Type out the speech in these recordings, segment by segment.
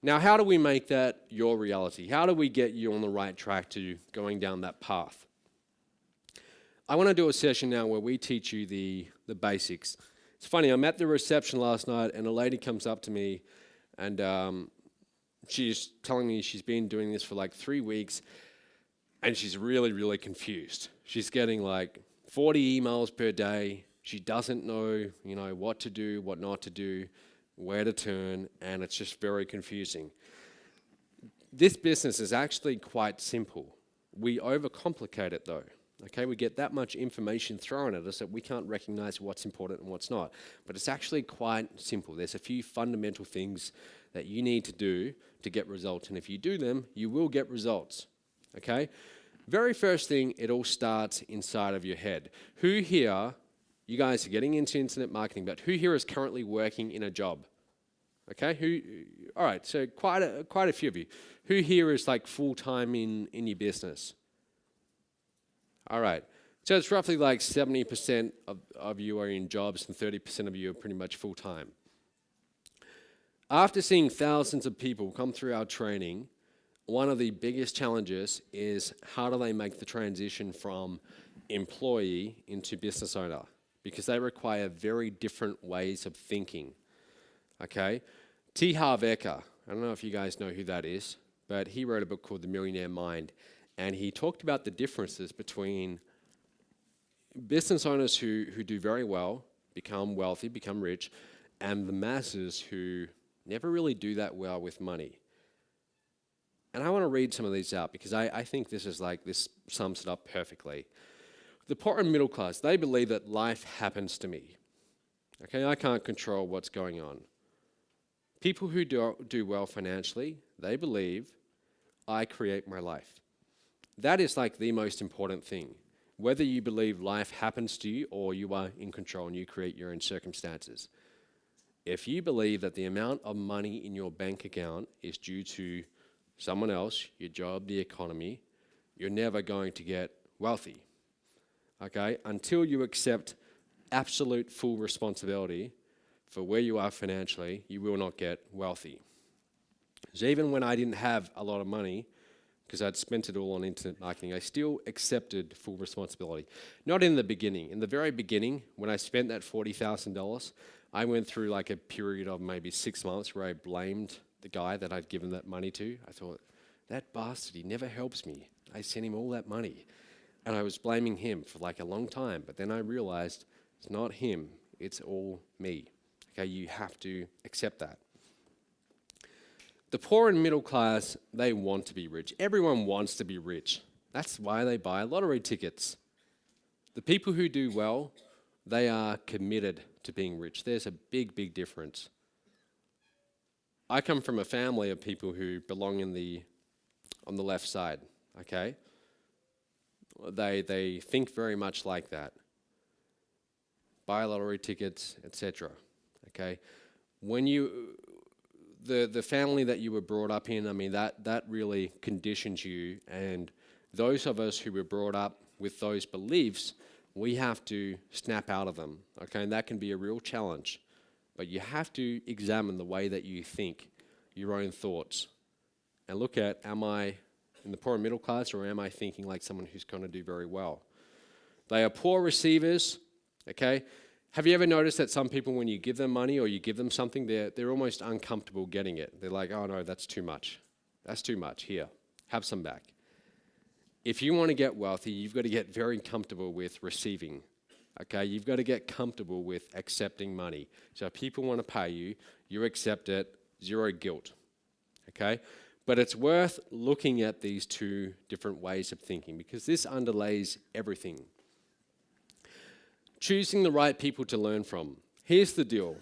Now, how do we make that your reality? How do we get you on the right track to going down that path? I want to do a session now where we teach you the basics. It's funny, I'm at the reception last night and a lady comes up to me and she's telling me she's been doing this for like 3 weeks and she's really, really confused. She's getting like 40 emails per day. She doesn't know, what to do, what not to do, where to turn, and it's just very confusing. This business is actually quite simple. We overcomplicate it though. Okay, we get that much information thrown at us that we can't recognize what's important and what's not. But it's actually quite simple. There's a few fundamental things that you need to do to get results. And if you do them, you will get results. Okay? Very first thing, it all starts inside of your head. Who here, you guys are getting into internet marketing, but who here is currently working in a job? Okay, all right, so quite a few of you. Who here is like full-time in your business? All right, so it's roughly like 70% of you are in jobs and 30% of you are pretty much full-time. After seeing thousands of people come through our training, one of the biggest challenges is how do they make the transition from employee into business owner? Because they require very different ways of thinking, okay? T. Harv Eker, I don't know if you guys know who that is, but he wrote a book called The Millionaire Mind. And he talked about the differences between business owners who do very well, become wealthy, become rich, and the masses who never really do that well with money. And I want to read some of these out because I think this sums it up perfectly. The poor and middle class, they believe that life happens to me. Okay, I can't control what's going on. People who do well financially, they believe I create my life. That is like the most important thing. Whether you believe life happens to you or you are in control and you create your own circumstances. If you believe that the amount of money in your bank account is due to someone else, your job, the economy, you're never going to get wealthy. Okay? Until you accept absolute full responsibility for where you are financially, you will not get wealthy. So even when I didn't have a lot of money, because I'd spent it all on internet marketing, I still accepted full responsibility. Not in the beginning. In the very beginning, when I spent that $40,000, I went through like a period of maybe 6 months where I blamed the guy that I'd given that money to. I thought, that bastard, he never helps me. I sent him all that money. And I was blaming him for like a long time. But then I realized it's not him, it's all me. Okay, you have to accept that. The poor and middle class, they want to be rich. Everyone wants to be rich. That's why they buy lottery tickets. The people who do well, they are committed to being rich. There's a big, big difference. I come from a family of people who belong on the left side, okay? They think very much like that. Buy lottery tickets, etc. Okay? When the family that you were brought up in, I mean, that really conditions you. And those of us who were brought up with those beliefs, we have to snap out of them, okay? And that can be a real challenge. But you have to examine the way that you think, your own thoughts, and look at, am I in the poor and middle class, or am I thinking like someone who's going to do very well? They are poor receivers, okay? Have you ever noticed that some people, when you give them money or you give them something, they're almost uncomfortable getting it? They're like, oh no, that's too much. That's too much. Here, have some back. If you want to get wealthy, you've got to get very comfortable with receiving. Okay, you've got to get comfortable with accepting money. So if people want to pay you, you accept it, zero guilt. Okay? But it's worth looking at these two different ways of thinking because this underlays everything. Choosing the right people to learn from. Here's the deal.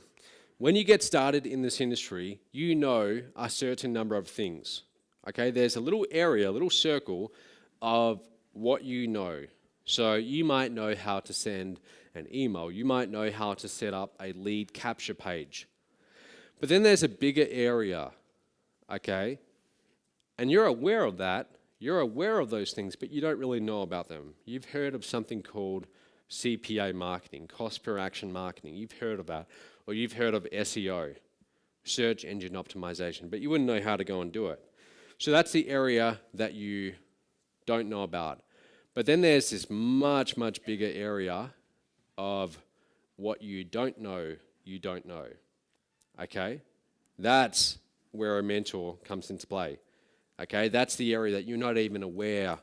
When you get started in this industry, you know a certain number of things. Okay, there's a little area, a little circle of what you know. So you might know how to send an email. You might know how to set up a lead capture page. But then there's a bigger area, okay? And you're aware of that. You're aware of those things, but you don't really know about them. You've heard of something called CPA marketing, cost per action marketing. You've heard of that. Or you've heard of SEO, search engine optimization, but you wouldn't know how to go and do it. So that's the area that you don't know about. But then there's this much, much bigger area of what you don't know, okay? That's where a mentor comes into play, okay? That's the area that you're not even aware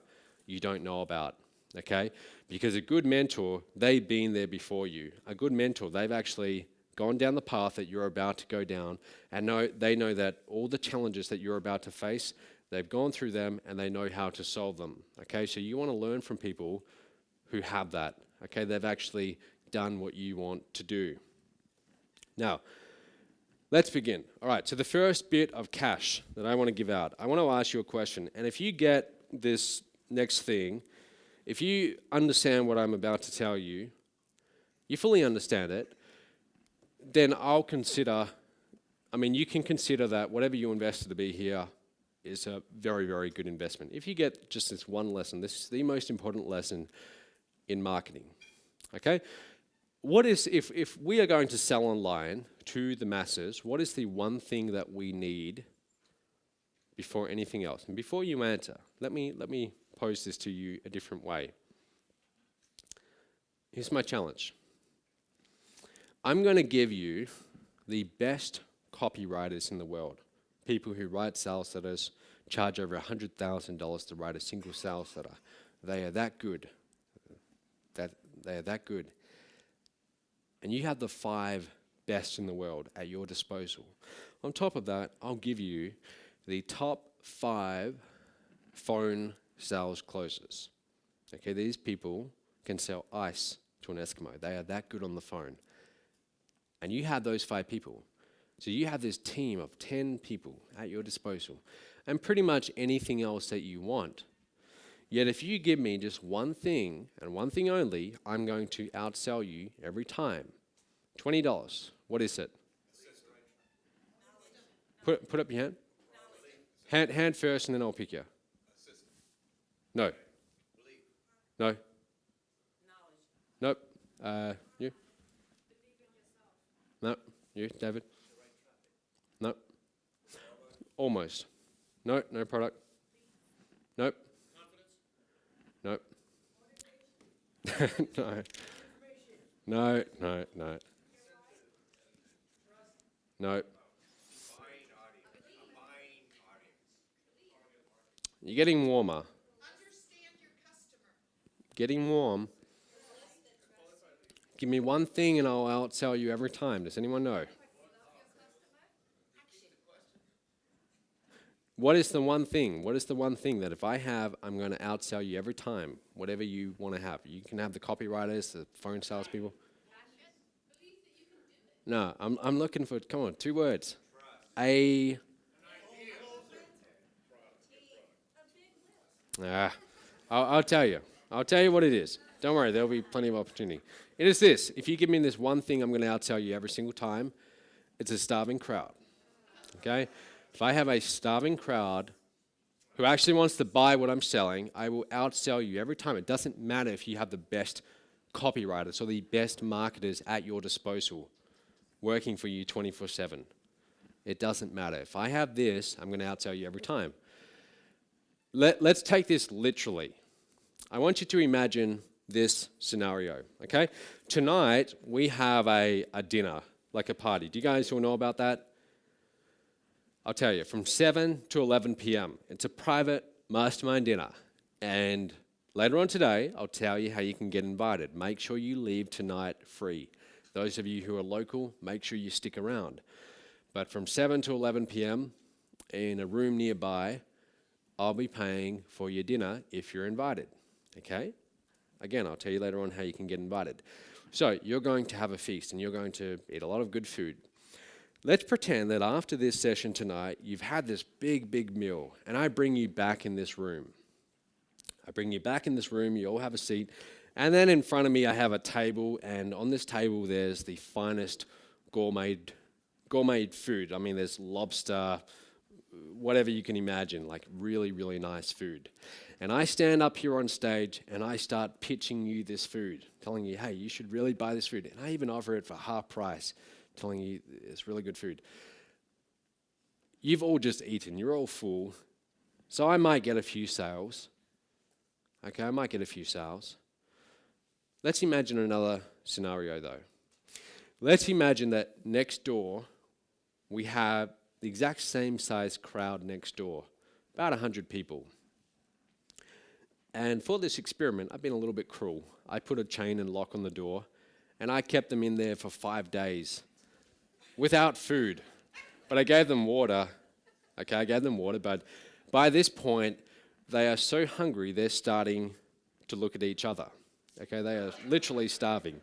you don't know about, okay? Because a good mentor, they've been there before you. A good mentor, they've actually gone down the path that you're about to go down, and they know that all the challenges that you're about to face, they've gone through them and they know how to solve them, okay? So you want to learn from people who have that, okay? They've actually done what you want to do. Now, let's begin. All right, so the first bit of cash that I want to give out, I want to ask you a question. And if you get this next thing, if you understand what I'm about to tell you, you fully understand it, then you can consider that whatever you invested to be here is a very, very good investment. If you get just this one lesson, this is the most important lesson in marketing, okay? What is, if we are going to sell online to the masses, what is the one thing that we need before anything else? And before you answer, let me pose this to you a different way. Here's my challenge. I'm going to give you the best copywriters in the world, people who write sales letters, charge over $100,000 to write a single sales letter. They are that good. They are that good. And you have the 5 best in the world at your disposal. On top of that, I'll give you the top 5 phone sales closers. Okay, these people can sell ice to an Eskimo. They are that good on the phone. And you have those 5 people. So you have this team of 10 people at your disposal and pretty much anything else that you want. Yet if you give me just one thing and one thing only, I'm going to outsell you every time. $20. What is it? Put up your hand. Hand first and then I'll pick you. No. No. Nope. You? No. You, David? Nope. Almost. No, no product. Nope. Nope. No. No, no, no. No. You're getting warmer. Understand your customer. Getting warm. Give me one thing and I'll outsell you every time. Does anyone know? What is the one thing? What is the one thing that if I have, I'm going to outsell you every time, whatever you want to have? You can have the copywriters, the phone salespeople. No, I'm looking for, come on, 2 words. I'll tell you. I'll tell you what it is. Don't worry, there'll be plenty of opportunity. It is this. If you give me this one thing, I'm going to outsell you every single time. It's a starving crowd. Okay? If I have a starving crowd who actually wants to buy what I'm selling, I will outsell you every time. It doesn't matter if you have the best copywriters or the best marketers at your disposal working for you 24/7. It doesn't matter. If I have this, I'm going to outsell you every time. Let's take this literally. I want you to imagine this scenario, okay? Tonight, we have a dinner, like a party. Do you guys all know about that? I'll tell you, from 7 to 11 p.m. It's a private mastermind dinner. And later on today, I'll tell you how you can get invited. Make sure you leave tonight free. Those of you who are local, make sure you stick around. But from 7 to 11 p.m. in a room nearby, I'll be paying for your dinner if you're invited, okay? Again, I'll tell you later on how you can get invited. So you're going to have a feast and you're going to eat a lot of good food. Let's pretend that after this session tonight, you've had this big, big meal, and I bring you back in this room. You all have a seat, and then in front of me I have a table, and on this table there's the finest gourmet food. I mean, there's lobster, whatever you can imagine, like really, really nice food. And I stand up here on stage and I start pitching you this food, telling you, hey, you should really buy this food. And I even offer it for half price, telling you it's really good food. you've all just eaten, you're all full. So I might get a few sales. Okay, I might get a few sales. Let's imagine another scenario though. Let's imagine that next door we have the exact same size crowd next door, about 100 people. And for this experiment, I've been a little bit cruel. I put a chain and lock on the door, and I kept them in there for 5 days without food. But I gave them water. Okay, I gave them water, but by this point, they are so hungry, they're starting to look at each other. Okay, they are literally starving.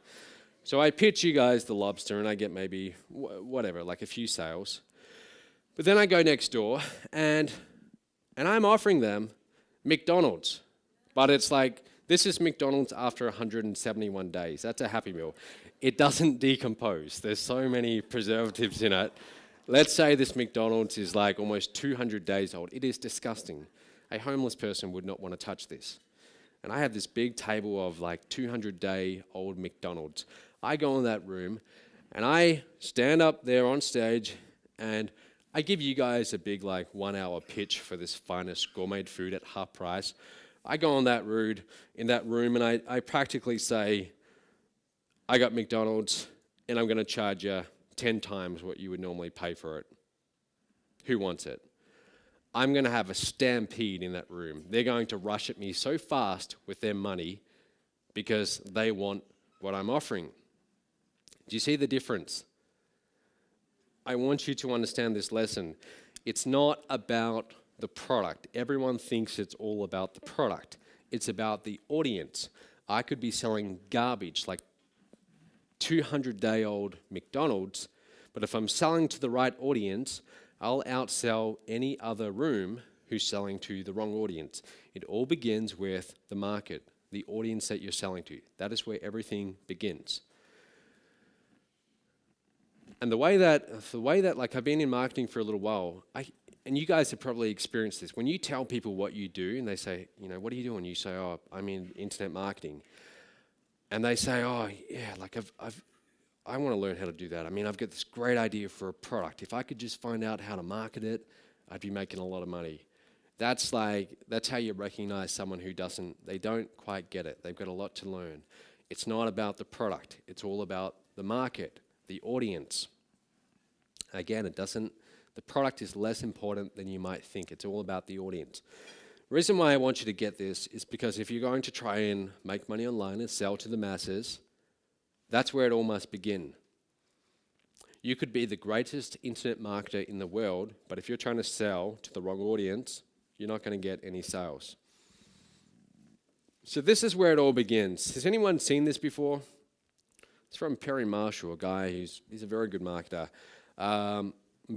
So I pitch you guys the lobster, and I get maybe, whatever, like a few sales. But then I go next door, and I'm offering them McDonald's. But it's like, this is McDonald's after 171 days. That's a Happy Meal. It doesn't decompose. There's so many preservatives in it. Let's say this McDonald's is like almost 200 days old. It is disgusting. A homeless person would not want to touch this. And I have this big table of like 200-day-old McDonald's. I go in that room, and I stand up there on stage, and I give you guys a big like 1-hour pitch for this finest gourmet food at half price. I go in that room, and I practically say, I got McDonald's, and I'm going to charge you 10 times what you would normally pay for it. Who wants it? I'm going to have a stampede in that room. They're going to rush at me so fast with their money because they want what I'm offering. Do you see the difference? I want you to understand this lesson. It's not about the product. Everyone thinks it's all about the product. It's about the audience. I could be selling garbage like 200-day-old McDonald's, but if I'm selling to the right audience, I'll outsell any other room who's selling to the wrong audience. It all begins with the market, the audience that you're selling to. That is where everything begins. And the way that like I've been in marketing for a little while, and you guys have probably experienced this. When you tell people what you do, and they say, what are you doing? You say, oh, I'm in internet marketing. And they say, oh, yeah, like I want to learn how to do that. I've got this great idea for a product. If I could just find out how to market it, I'd be making a lot of money. That's how you recognize someone who they don't quite get it. They've got a lot to learn. It's not about the product. It's all about the market, the audience. Again, the product is less important than you might think. It's all about the audience. The reason why I want you to get this is because if you're going to try and make money online and sell to the masses, that's where it all must begin. You could be the greatest internet marketer in the world, but if you're trying to sell to the wrong audience, you're not going to get any sales. So this is where it all begins. Has anyone seen this before? It's from Perry Marshall, a guy he's a very good marketer.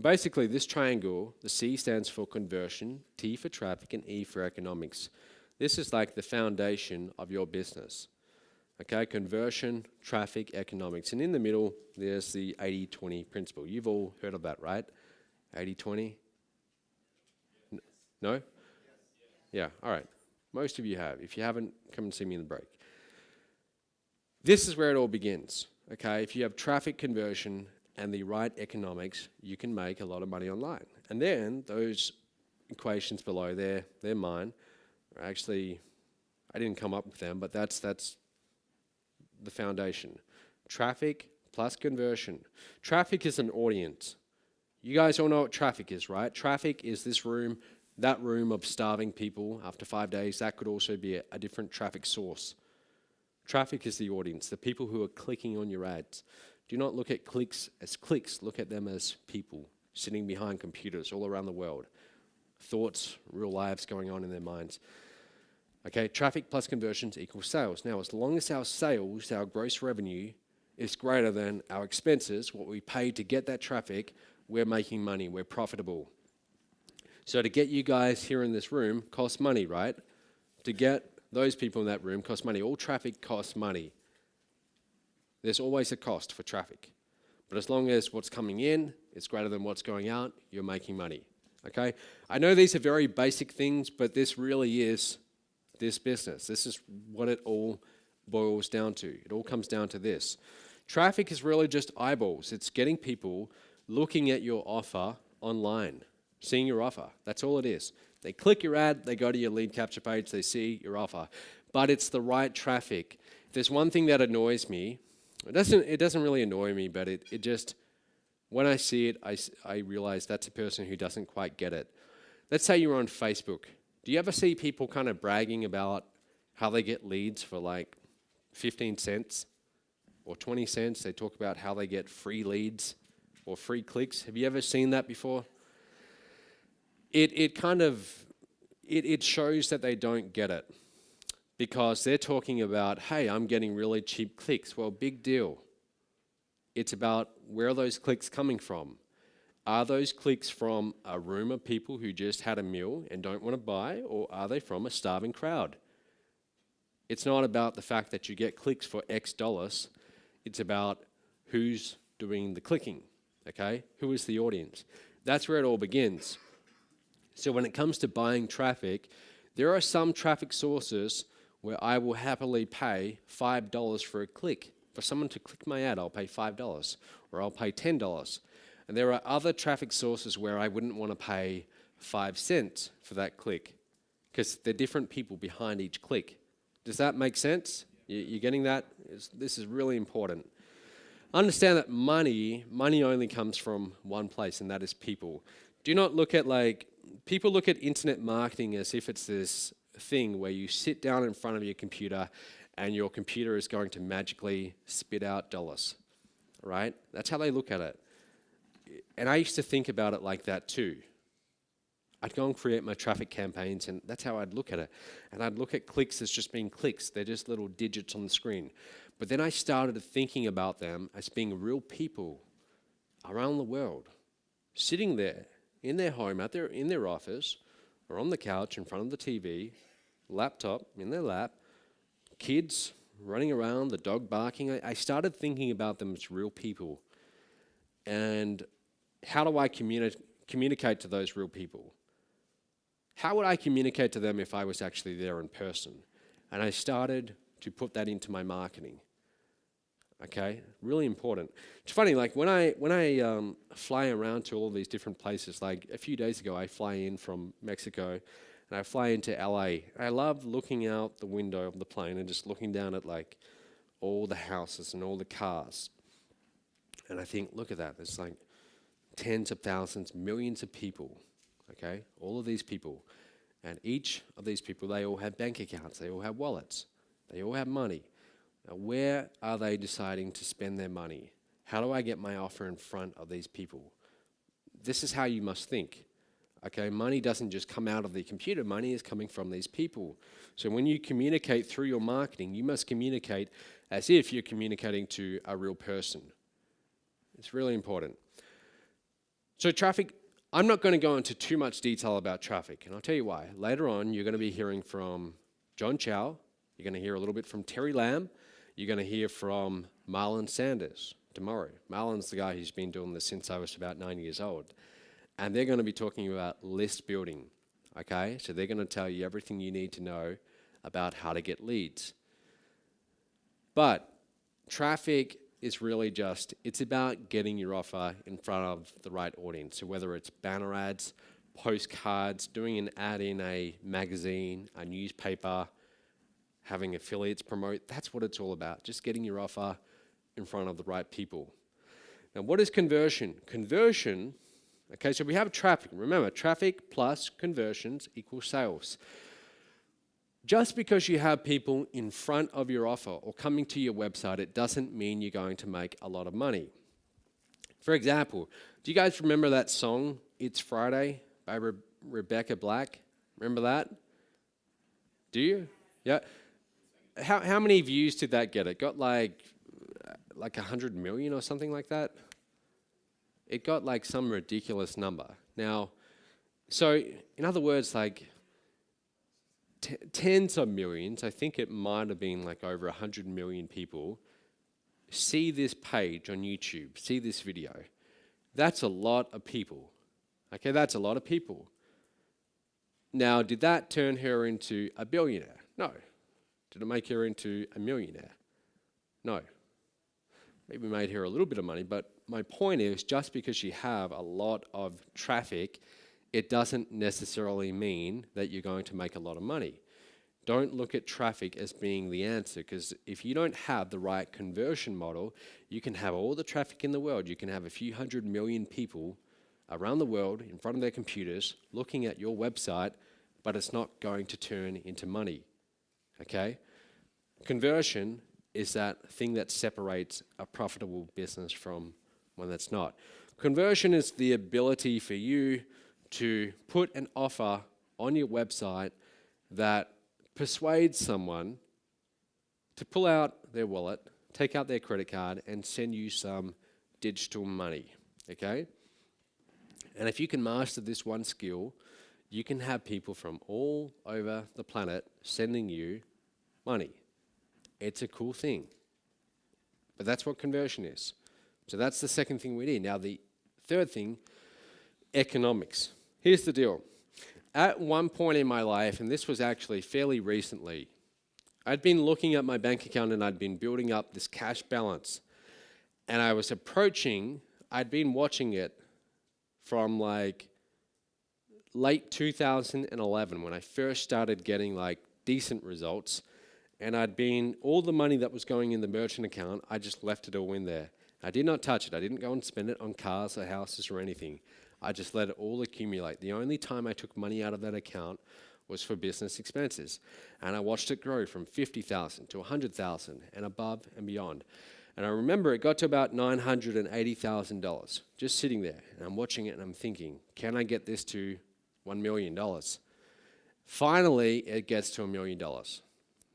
Basically, this triangle, the C stands for conversion, T for traffic, and E for economics. This is like the foundation of your business. Okay, conversion, traffic, economics. And in the middle, there's the 80-20 principle. You've all heard of that, right? 80-20? No? Yeah, all right. Most of you have. If you haven't, come and see me in the break. This is where it all begins. Okay, if you have traffic conversion and the right economics, you can make a lot of money online. And then those equations below there, they're mine. Actually, I didn't come up with them, but that's the foundation. Traffic plus conversion. Traffic is an audience. You guys all know what traffic is, right? Traffic is this room, that room of starving people after 5 days. That could also be a different traffic source. Traffic is the audience, the people who are clicking on your ads. Do not look at clicks as clicks. Look at them as people sitting behind computers all around the world. Thoughts, real lives going on in their minds. Okay, traffic plus conversions equals sales. Now, as long as our sales, our gross revenue, is greater than our expenses, what we pay to get that traffic, we're making money, we're profitable. So to get you guys here in this room costs money, right? To get those people in that room costs money. All traffic costs money. There's always a cost for traffic. But as long as what's coming in is greater than what's going out, you're making money. Okay? I know these are very basic things, but this really is this business. This is what it all boils down to. It all comes down to this. Traffic is really just eyeballs. It's getting people looking at your offer online. seeing your offer. That's all it is. They click your ad, they go to your lead capture page, they see your offer. But it's the right traffic. If there's one thing that annoys me, it doesn't really annoy me, but it just, when I see it, I realize that's a person who doesn't quite get it. Let's say you're on Facebook. Do you ever see people kind of bragging about how they get leads for like 15 cents or 20 cents? They talk about how they get free leads or free clicks. Have you ever seen that before? It shows that they don't get it, because they're talking about, hey, I'm getting really cheap clicks. Well, big deal. It's about, where are those clicks coming from? Are those clicks from a room of people who just had a meal and don't want to buy, or are they from a starving crowd? It's not about the fact that you get clicks for X dollars. It's about who's doing the clicking, okay? Who is the audience? That's where it all begins. So when it comes to buying traffic, there are some traffic sources where I will happily pay $5 for a click. For someone to click my ad, I'll pay $5, or I'll pay $10. And there are other traffic sources where I wouldn't want to pay 5 cents for that click, because there are different people behind each click. Does that make sense? You're getting that? This is really important. Understand that money only comes from one place, and that is people. Do not look at, people look at internet marketing as if it's this thing where you sit down in front of your computer and your computer is going to magically spit out dollars, right? That's how they look at it. And I used to think about it like that too. I'd go and create my traffic campaigns, and that's how I'd look at it. And I'd look at clicks as just being clicks. They're just little digits on the screen. But then I started thinking about them as being real people around the world, sitting there in their home, in their office, or on the couch in front of the TV, laptop in their lap, kids running around, the dog barking. I started thinking about them as real people. And how do I communicate to those real people? How would I communicate to them if I was actually there in person? And I started to put that into my marketing. Okay, really important. It's funny, when I fly around to all these different places, like a few days ago, I fly in from Mexico, and I fly into LA. I love looking out the window of the plane and just looking down at all the houses and all the cars. And I think, look at that, there's tens of thousands, millions of people, okay? All of these people. And each of these people, they all have bank accounts, they all have wallets, they all have money. Now, where are they deciding to spend their money? How do I get my offer in front of these people? This is how you must think. Okay, money doesn't just come out of the computer, money is coming from these people. So when you communicate through your marketing, you must communicate as if you're communicating to a real person. It's really important. So traffic, I'm not going to go into too much detail about traffic, and I'll tell you why. Later on, you're going to be hearing from John Chow, you're going to hear a little bit from Terry Lamb, you're going to hear from Marlon Sanders tomorrow. Marlon's the guy who's been doing this since I was about 9 years old. And they're going to be talking about list building, okay? So they're going to tell you everything you need to know about how to get leads. But traffic is really it's about getting your offer in front of the right audience. So whether it's banner ads, postcards, doing an ad in a magazine, a newspaper, having affiliates promote, that's what it's all about, just getting your offer in front of the right people. Now, what is conversion? Conversion, okay, so we have traffic. Remember, traffic plus conversions equals sales. Just because you have people in front of your offer or coming to your website, it doesn't mean you're going to make a lot of money. For example, do you guys remember that song, It's Friday, by Rebecca Black? Remember that? Do you? Yeah. How many views did that get? It got like 100 million or something like that. It got some ridiculous number. Now, so in other words, tens of millions, I think it might have been over 100 million people see this page on YouTube, see this video. That's a lot of people. Okay, that's a lot of people. Now, did that turn her into a billionaire? No. Did it make her into a millionaire? No. Maybe made her a little bit of money, but my point is, just because you have a lot of traffic, it doesn't necessarily mean that you're going to make a lot of money. Don't look at traffic as being the answer, because if you don't have the right conversion model, you can have all the traffic in the world. You can have a few 100 million people around the world in front of their computers looking at your website, but it's not going to turn into money, okay? Conversion is that thing that separates a profitable business from one that's not. Conversion is the ability for you to put an offer on your website that persuades someone to pull out their wallet, take out their credit card, and send you some digital money, okay? And if you can master this one skill, you can have people from all over the planet sending you money. It's a cool thing. But that's what conversion is. So that's the second thing we need. Now the third thing, economics. Here's the deal. At one point in my life, and this was actually fairly recently, I'd been looking at my bank account and I'd been building up this cash balance. And I was I'd been watching it from like late 2011 when I first started getting like decent results. And all the money that was going in the merchant account, I just left it all in there. I did not touch it. I didn't go and spend it on cars or houses or anything. I just let it all accumulate. The only time I took money out of that account was for business expenses. And I watched it grow from 50,000 to 100,000 and above and beyond. And I remember it got to about $980,000 just sitting there. And I'm watching it and I'm thinking, can I get this to $1 million? Finally, it gets to $1 million,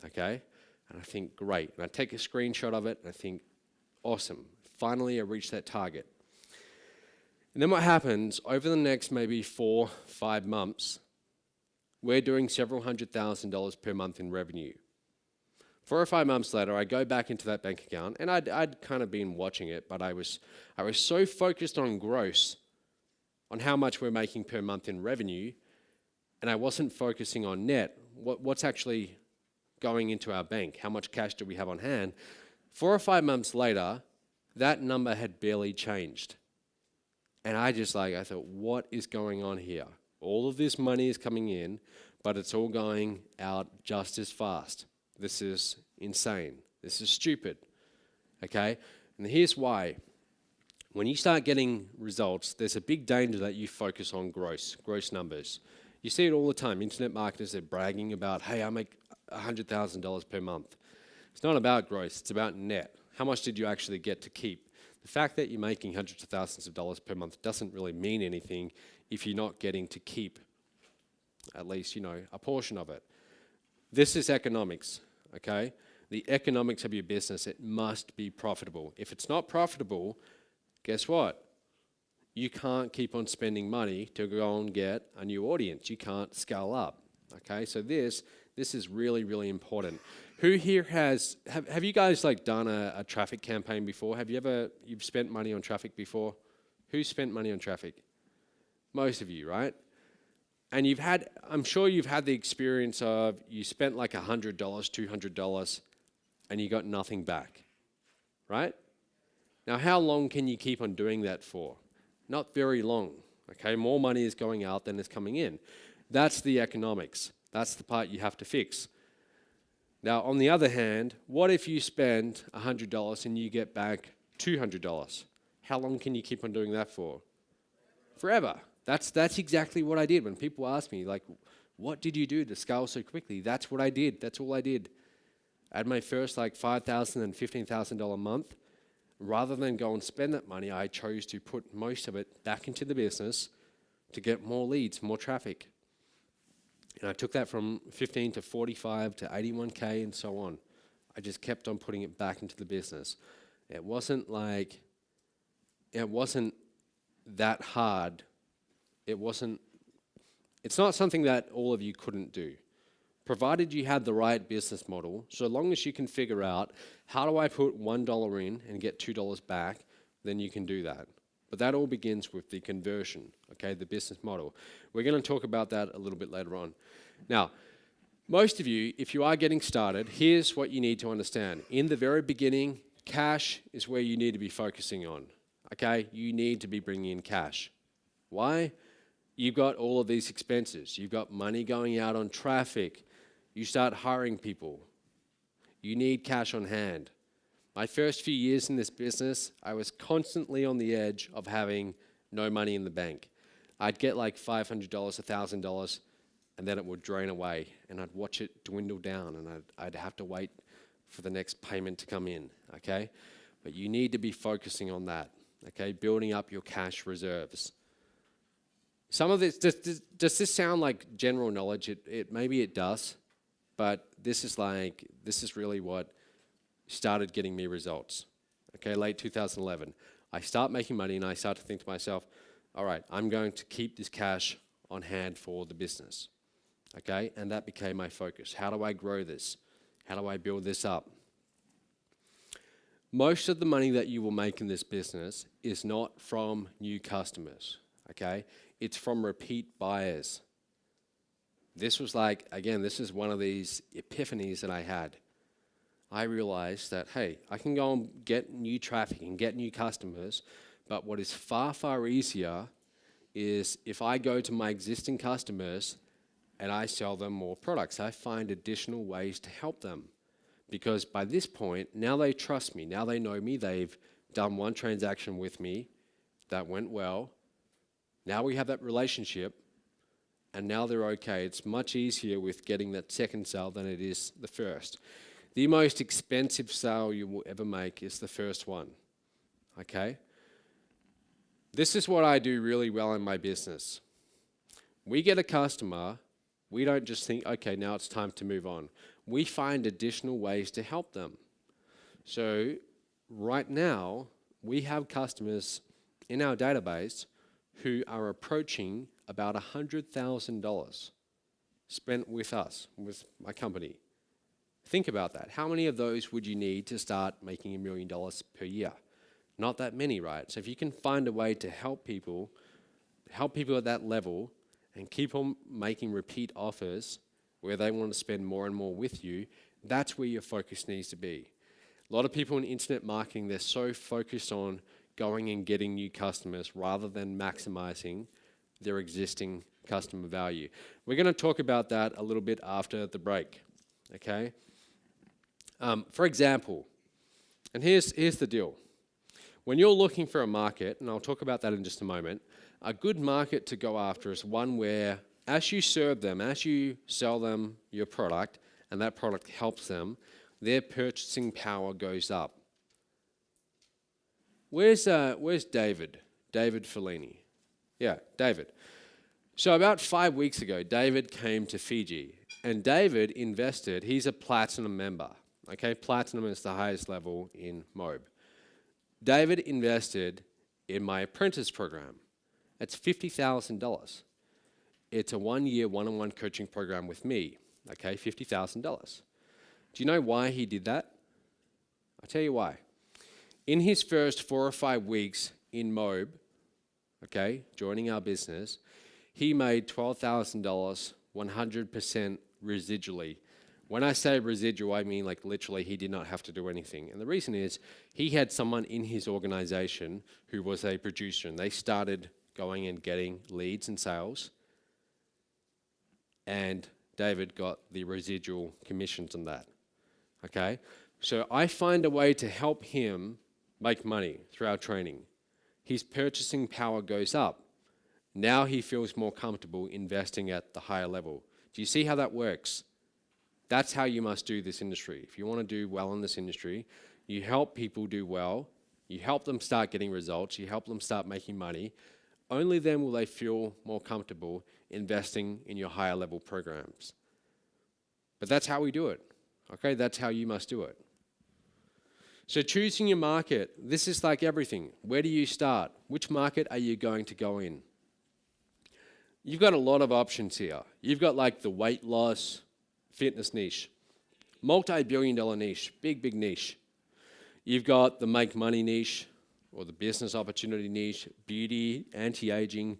okay? And I think, great. And I take a screenshot of it and I think, awesome. Finally, I reached that target. And then what happens, over the next maybe 4-5 months, we're doing several $100,000 per month in revenue. 4 or 5 months later, I go back into that bank account, and I'd kind of been watching it, but I was so focused on gross, on how much we're making per month in revenue, and I wasn't focusing on net, what's actually going into our bank, how much cash do we have on hand. 4 or 5 months later, that number had barely changed. And I thought, what is going on here? All of this money is coming in, but it's all going out just as fast. This is insane. This is stupid, okay? And here's why. When you start getting results, there's a big danger that you focus on gross numbers. You see it all the time. Internet marketers are bragging about, hey, I make $100,000 per month. It's not about gross, it's about net. How much did you actually get to keep? The fact that you're making hundreds of thousands of dollars per month doesn't really mean anything if you're not getting to keep at least, a portion of it. This is economics, okay? The economics of your business, it must be profitable. If it's not profitable, guess what? You can't keep on spending money to go and get a new audience. You can't scale up, okay? So this is really, really important. Who here have you guys done a traffic campaign before? You've spent money on traffic before? Who spent money on traffic? Most of you, right? And I'm sure you've had the experience of you spent like $100, $200, and you got nothing back, right? Now, how long can you keep on doing that for? Not very long, okay? More money is going out than is coming in. That's the economics. That's the part you have to fix. Now, on the other hand, what if you spend $100 and you get back $200? How long can you keep on doing that for? Forever. That's exactly what I did. When people ask me, what did you do to scale so quickly? That's what I did. That's all I did. I had my first $5,000 and $15,000 a month. Rather than go and spend that money, I chose to put most of it back into the business to get more leads, more traffic. And I took that from 15 to 45 to 81K and so on. I just kept on putting it back into the business. It wasn't that hard. It's not something that all of you couldn't do. Provided you had the right business model, so long as you can figure out, how do I put $1 in and get $2 back, then you can do that. But that all begins with the conversion, okay, the business model. We're going to talk about that a little bit later on. Now, most of you, if you are getting started, here's what you need to understand. In the very beginning, cash is where you need to be focusing on, okay? You need to be bringing in cash. Why? You've got all of these expenses. You've got money going out on traffic. You start hiring people. You need cash on hand. My first few years in this business, I was constantly on the edge of having no money in the bank. I'd get like $500, $1,000, and then it would drain away, and I'd watch it dwindle down, and I'd have to wait for the next payment to come in, okay? But you need to be focusing on that, okay? Building up your cash reserves. Some of this, does this sound like general knowledge? Maybe it does, but this is really what started getting me results. Okay, late 2011. I start making money and I start to think to myself, all right, I'm going to keep this cash on hand for the business. Okay, and that became my focus. How do I grow this? How do I build this up? Most of the money that you will make in this business is not from new customers, okay? It's from repeat buyers. This was like, again, this is one of these epiphanies that I had. I realized that, hey, I can go and get new traffic and get new customers, but what is far, far easier is if I go to my existing customers and I sell them more products. I find additional ways to help them. Because by this point, now they trust me, now they know me, they've done one transaction with me that went well. Now we have that relationship, and now they're okay. It's much easier with getting that second sale than it is the first. The most expensive sale you will ever make is the first one, okay? This is what I do really well in my business. We get a customer, we don't just think, okay, now it's time to move on. We find additional ways to help them. So right now, we have customers in our database who are approaching about $100,000 spent with us, with my company. Think about that. How many of those would you need to start making $1 million per year? Not that many, right? So if you can find a way to help people at that level and keep on making repeat offers where they want to spend more and more with you, that's where your focus needs to be. A lot of people in internet marketing, they're so focused on going and getting new customers rather than maximizing their existing customer value. We're going to talk about that a little bit after the break, okay? For example, and here's the deal. When you're looking for a market, and I'll talk about that in just a moment, a good market to go after is one where as you serve them, as you sell them your product, and that product helps them, their purchasing power goes up. Where's David? David Fellini. Yeah, David. So about 5 weeks ago, David came to Fiji, and David invested, he's a platinum member. Okay, platinum is the highest level in M.O.B.E. David invested in my apprentice program. It's $50,000. It's a one-year one-on-one coaching program with me. Okay, $50,000. Do you know why he did that? I'll tell you why. In his first 4 or 5 weeks in M.O.B.E, okay, joining our business, he made $12,000 100% residually. When I say residual, I mean like literally he did not have to do anything. And the reason is he had someone in his organization who was a producer, and they started going and getting leads and sales. And David got the residual commissions on that. Okay? So I find a way to help him make money through our training. His purchasing power goes up. Now he feels more comfortable investing at the higher level. Do you see how that works? That's how you must do this industry. If you want to do well in this industry, you help people do well, you help them start getting results, you help them start making money. Only then will they feel more comfortable investing in your higher level programs. But that's how we do it. Okay, that's how you must do it. So choosing your market, this is like everything. Where do you start? Which market are you going to go in? You've got a lot of options here. You've got like the weight loss, fitness niche, multi-billion-dollar niche, big niche. You've got the make money niche or the business opportunity niche, beauty, anti-aging,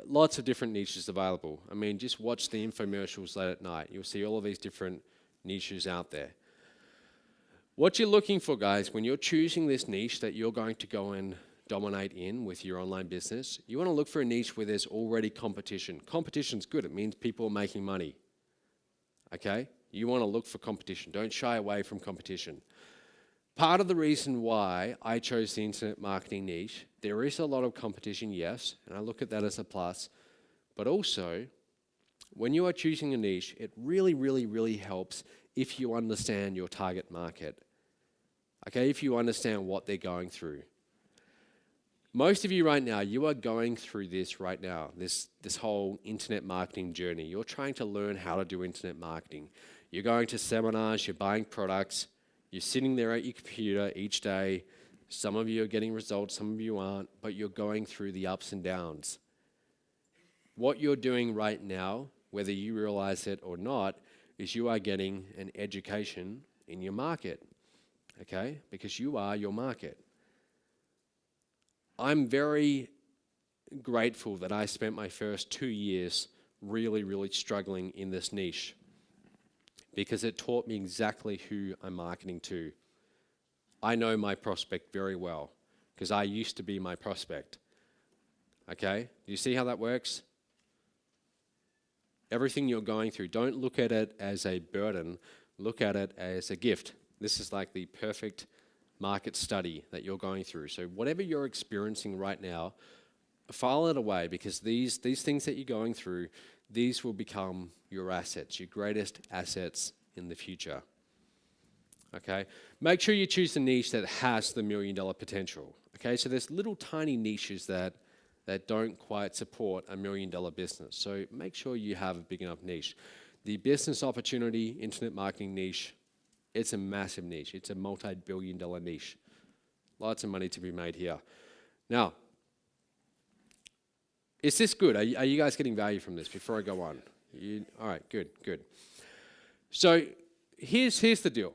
lots of different niches available. I mean, just watch the infomercials late at night. You'll see all of these different niches out there. What you're looking for, guys, when you're choosing this niche that you're going to go and dominate in with your online business, you want to look for a niche where there's already competition. Competition's good. It means people are making money. Okay? You want to look for competition. Don't shy away from competition. Part of the reason why I chose the internet marketing niche, there is a lot of competition, yes, and I look at that as a plus, but also, when you are choosing a niche, it really, really, really helps if you understand your target market. Okay, if you understand what they're going through. Most of you right now, you are going through this right now, this whole internet marketing journey. You're trying to learn how to do internet marketing. You're going to seminars, you're buying products, you're sitting there at your computer each day. Some of you are getting results, some of you aren't, but you're going through the ups and downs. What you're doing right now, whether you realize it or not, is you are getting an education in your market, okay? Because you are your market. I'm very grateful that I spent my first 2 years really, really struggling in this niche because it taught me exactly who I'm marketing to. I know my prospect very well because I used to be my prospect. Okay? Do you see how that works? Everything you're going through, don't look at it as a burden, look at it as a gift. This is like the perfect market study that you're going through. So whatever you're experiencing right now, file it away because these things that you're going through, these will become your assets, your greatest assets in the future. Okay? Make sure you choose the niche that has the $1 million potential. Okay? So there's little tiny niches that don't quite support a $1 million business. So make sure you have a big enough niche. The business opportunity, internet marketing niche, it's a massive niche. It's a multi-billion-dollar niche. Lots of money to be made here. Now, is this good? Are you guys getting value from this before I go on? All right, good. So here's the deal.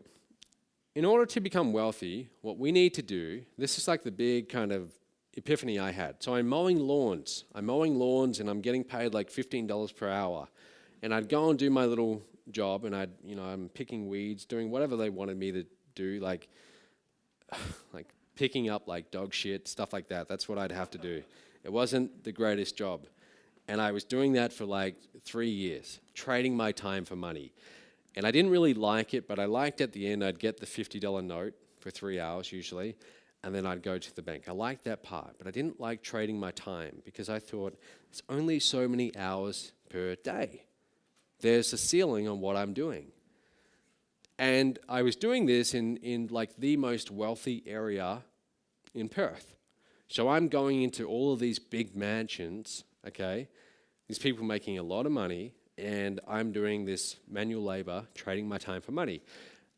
In order to become wealthy, what we need to do, this is like the big kind of epiphany I had. So I'm mowing lawns. and I'm getting paid like $15 per hour. And I'd go and do my little job and I'm picking weeds, doing whatever they wanted me to do, like picking up like dog shit, stuff like that. That's what I'd have to do. It wasn't the greatest job. And I was doing that for like 3 years, trading my time for money. And I didn't really like it, but I liked at the end I'd get the $50 note for 3 hours usually, and then I'd go to the bank. I liked that part, but I didn't like trading my time because I thought it's only so many hours per day. There's a ceiling on what I'm doing. And I was doing this in like the most wealthy area in Perth. So I'm going into all of these big mansions, okay? These people making a lot of money, and I'm doing this manual labor, trading my time for money.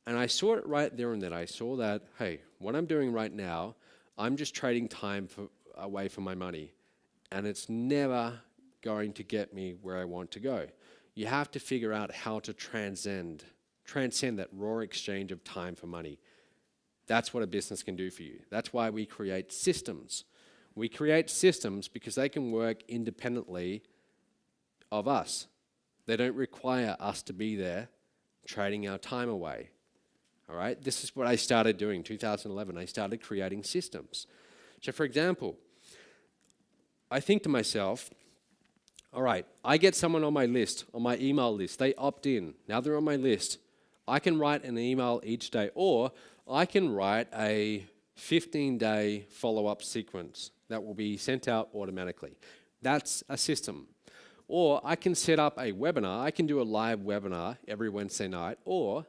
And I saw it right there and then. I saw that, hey, what I'm doing right now, I'm just trading time away from my money. And it's never going to get me where I want to go. You have to figure out how to transcend that raw exchange of time for money. That's what a business can do for you. That's why we create systems. We create systems because they can work independently of us. They don't require us to be there trading our time away. All right? This is what I started doing in 2011. I started creating systems. So for example, I think to myself, all right, I get someone on my list, on my email list. They opt in. Now they're on my list. I can write an email each day, or I can write a 15-day follow-up sequence that will be sent out automatically. That's a system. Or I can set up a webinar. I can do a live webinar every Wednesday night, or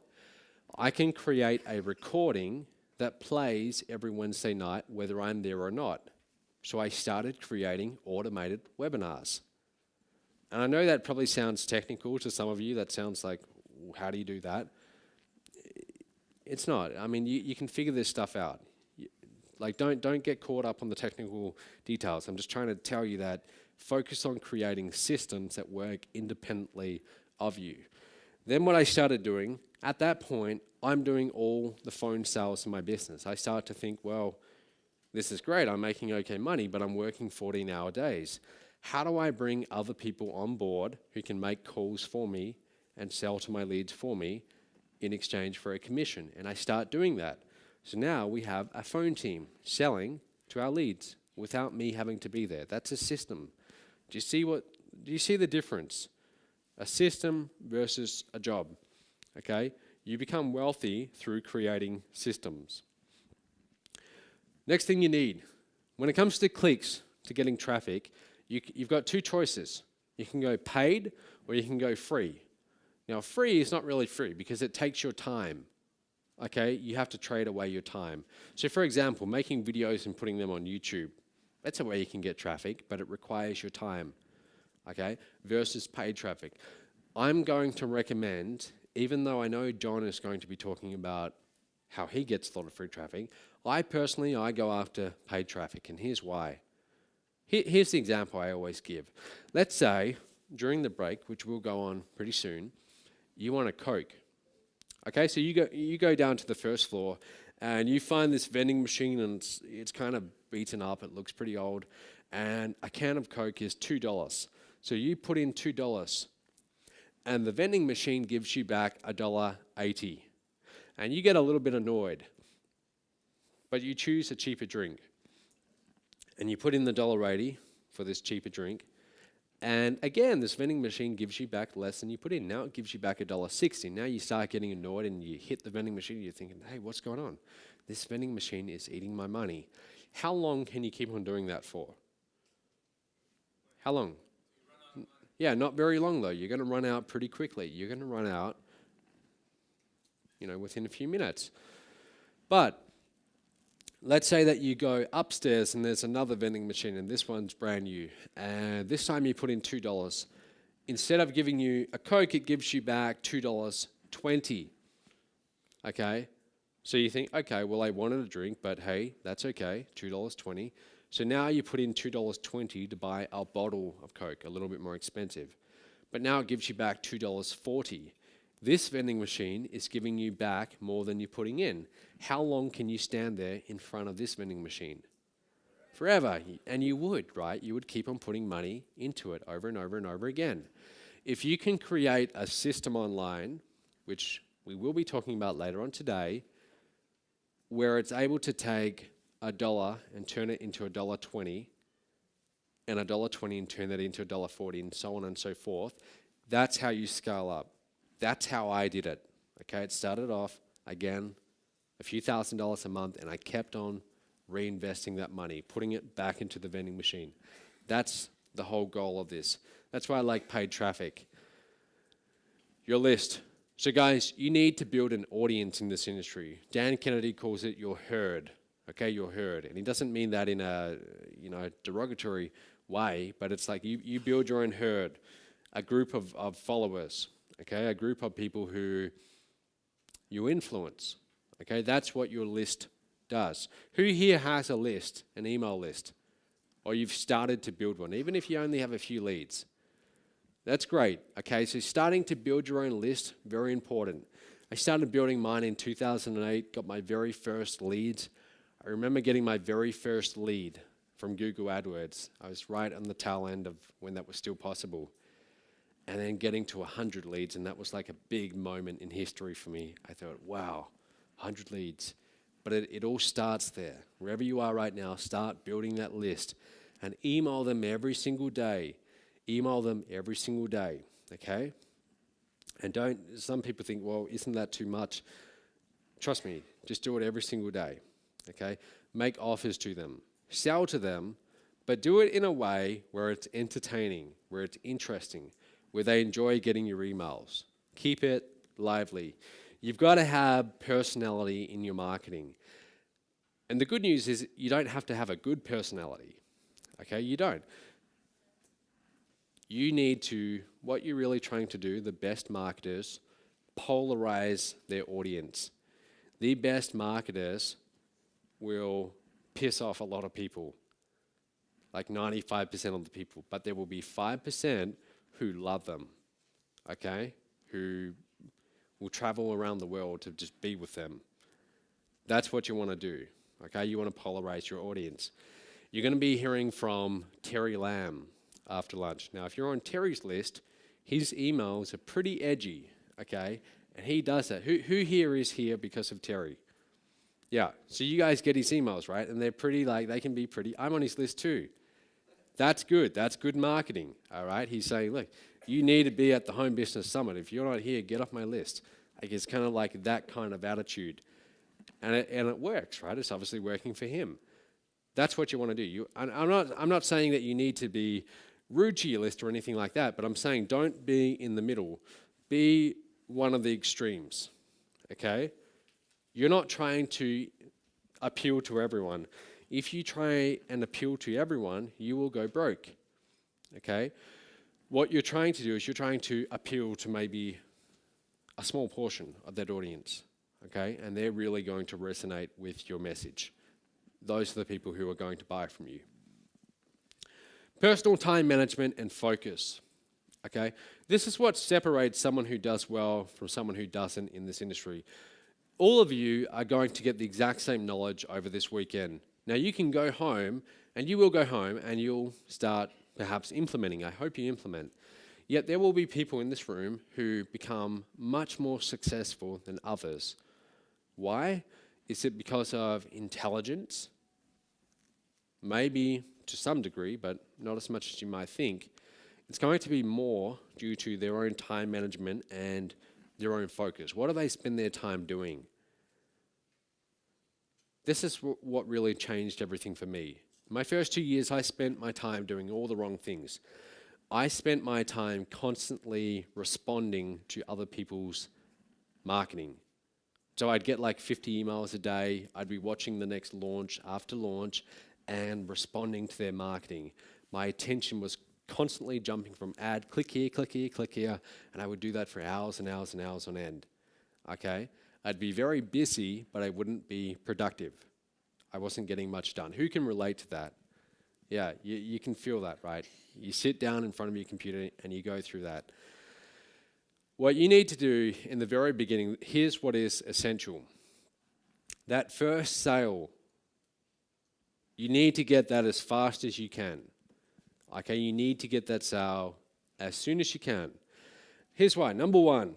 I can create a recording that plays every Wednesday night, whether I'm there or not. So I started creating automated webinars. And I know that probably sounds technical to some of you. That sounds like, how do you do that? It's not. I mean, you can figure this stuff out. Like, don't get caught up on the technical details. I'm just trying to tell you that focus on creating systems that work independently of you. Then what I started doing, at that point, I'm doing all the phone sales in my business. I start to think, well, this is great. I'm making okay money, but I'm working 14-hour days. How do I bring other people on board who can make calls for me and sell to my leads for me in exchange for a commission? And I start doing that. So now we have a phone team selling to our leads without me having to be there. That's a system. Do you see the difference? A system versus a job, okay? You become wealthy through creating systems. Next thing you need, when it comes to clicks, to getting traffic, you've got two choices. You can go paid or you can go free. Now, free is not really free because it takes your time, okay? You have to trade away your time. So for example, making videos and putting them on YouTube, that's a way you can get traffic, but it requires your time, okay? Versus paid traffic. I'm going to recommend, even though I know John is going to be talking about how he gets a lot of free traffic, I go after paid traffic, and here's why. Here's the example I always give. Let's say, during the break, which we'll go on pretty soon, you want a Coke. Okay, so you go down to the first floor, and you find this vending machine, and it's kind of beaten up, it looks pretty old, and a can of Coke is $2. So you put in $2, and the vending machine gives you back $1.80. And you get a little bit annoyed, but you choose a cheaper drink. And you put in the $1.80 for this cheaper drink, and again, this vending machine gives you back less than you put in. Now it gives you back $1.60. Now you start getting annoyed and you hit the vending machine, you're thinking, hey, what's going on? This vending machine is eating my money. How long can you keep on doing that for? How long? Yeah, not very long though. You're going to run out pretty quickly. You're going to run out, within a few minutes. But let's say that you go upstairs and there's another vending machine and this one's brand new. And this time you put in $2. Instead of giving you a Coke, it gives you back $2.20. Okay? So you think, okay, well, I wanted a drink, but hey, that's okay, $2.20. So now you put in $2.20 to buy a bottle of Coke, a little bit more expensive. But now it gives you back $2.40. This vending machine is giving you back more than you're putting in. How long can you stand there in front of this vending machine? Forever. And you would, right? You would keep on putting money into it over and over and over again. If you can create a system online, which we will be talking about later on today, where it's able to take $1 and turn it into $1.20, and $1.20 and turn that into $1.40, and so on and so forth, that's how you scale up. That's how I did it. Okay, it started off, again, a few $1,000s a month, and I kept on reinvesting that money, putting it back into the vending machine. That's the whole goal of this. That's why I like paid traffic. Your list. So guys, you need to build an audience in this industry. Dan Kennedy calls it your herd. Okay, your herd. And he doesn't mean that in a derogatory way, but it's like you build your own herd, a group of followers. Okay, a group of people who you influence. Okay, that's what your list does. Who here has a list, an email list? Or you've started to build one, even if you only have a few leads? That's great. Okay, so starting to build your own list, very important. I started building mine in 2008, got my very first leads. I remember getting my very first lead from Google AdWords. I was right on the tail end of when that was still possible. And then getting to 100 leads, and that was like a big moment in history for me. I thought, wow, 100 leads. But it all starts there. Wherever you are right now, start building that list and email them every single day. Email them every single day, okay? And some people think, well, isn't that too much? Trust me, just do it every single day, okay? Make offers to them. Sell to them, but do it in a way where it's entertaining, where it's interesting, where they enjoy getting your emails. Keep it lively. You've got to have personality in your marketing. And the good news is you don't have to have a good personality. Okay, you don't. You need to, what you're really trying to do, the best marketers, polarize their audience. The best marketers will piss off a lot of people, like 95% of the people, but there will be 5% who love them, okay? Who will travel around the world to just be with them. That's what you want to do, okay? You want to polarize your audience. You're going to be hearing from Terry Lamb after lunch. Now, if you're on Terry's list, his emails are pretty edgy, okay? And he does that. Who here is here because of Terry? Yeah. So you guys get his emails, right? And they're pretty, like, they can be pretty. I'm on his list too. That's good. That's good marketing. All right. He's saying, look, you need to be at the Home Business Summit. If you're not here, get off my list. Like, it's kind of like that kind of attitude. And it works, right? It's obviously working for him. That's what you want to do. I'm not saying that you need to be rude to your list or anything like that, but I'm saying don't be in the middle. Be one of the extremes, okay? You're not trying to appeal to everyone. If you try and appeal to everyone, you will go broke, okay? What you're trying to do is you're trying to appeal to maybe a small portion of that audience, okay? And they're really going to resonate with your message. Those are the people who are going to buy from you. Personal time management and focus, okay? This is what separates someone who does well from someone who doesn't in this industry. All of you are going to get the exact same knowledge over this weekend. Now you can go home, and you will go home, and you'll start perhaps implementing. I hope you implement. Yet there will be people in this room who become much more successful than others. Why? Is it because of intelligence? Maybe to some degree, but not as much as you might think. It's going to be more due to their own time management and their own focus. What do they spend their time doing? This is what really changed everything for me. My first 2 years, I spent my time doing all the wrong things. I spent my time constantly responding to other people's marketing. So I'd get like 50 emails a day. I'd be watching the next launch after launch and responding to their marketing. My attention was constantly jumping from ad, click here, click here, click here, and I would do that for hours and hours and hours on end, okay? I'd be very busy, but I wouldn't be productive. I wasn't getting much done. Who can relate to that? Yeah, you can feel that, right? You sit down in front of your computer and you go through that. What you need to do in the very beginning, here's what is essential. That first sale, you need to get that as fast as you can. Okay, you need to get that sale as soon as you can. Here's why. Number one,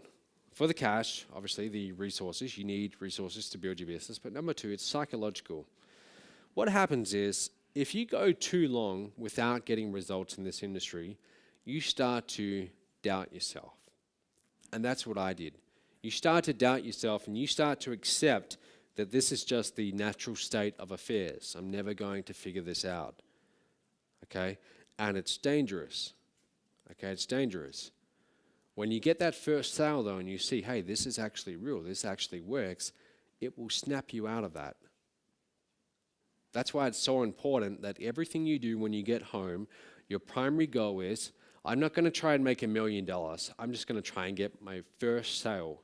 for the cash, obviously the resources, you need resources to build your business. But number two, it's psychological. What happens is, if you go too long without getting results in this industry, you start to doubt yourself. And that's what I did. You start to doubt yourself and you start to accept that this is just the natural state of affairs. I'm never going to figure this out. Okay? And it's dangerous. Okay, it's dangerous. When you get that first sale though and you see, hey, this is actually real, this actually works, it will snap you out of that. That's why it's so important that everything you do when you get home, your primary goal is, I'm not going to try and make $1 million. I'm just going to try and get my first sale.